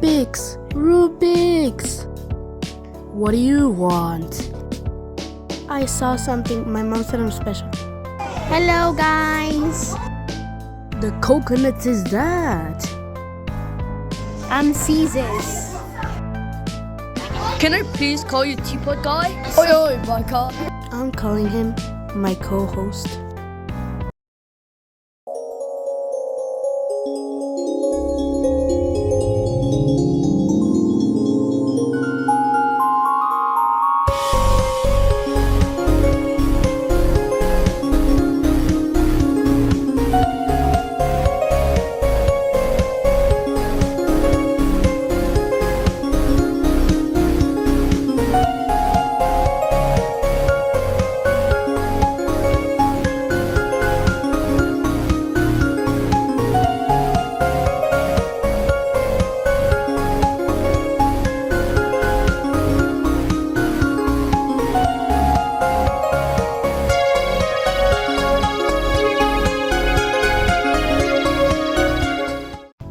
Rubik's. What do you want? I saw something. My mom said I'm special. Hello, guys. The coconuts is that? I'm Caesar's. Can I please call you Teapot Guy? Oi, oi, my car. I'm calling him my co-host.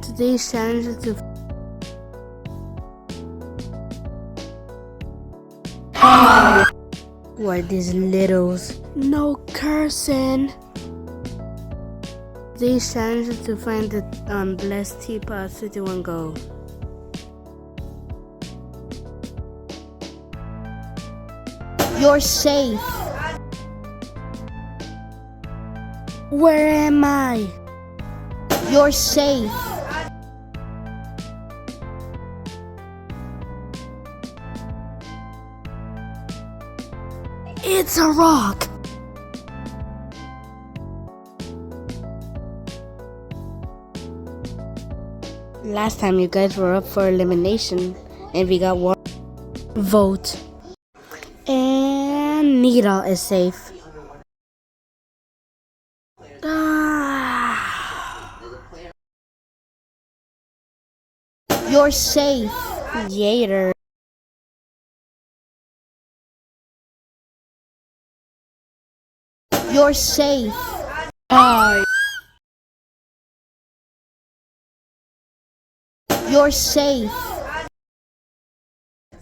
Today's challenge is to who are these littles? No cursing. Today's challenge is to find the blessed teapot 51 go. You're safe. Where am I? You're safe. It's a rock. Last time you guys were up for elimination and we got one vote. And Needle is safe. You're safe. Yater. You're safe. You're safe.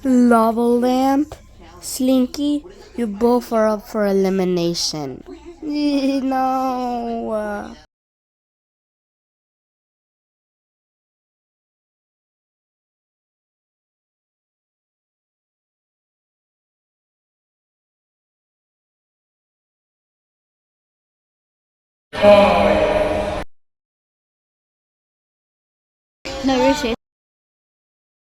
Lava Lamp, Slinky, you both are up for elimination. No. No, you're safe.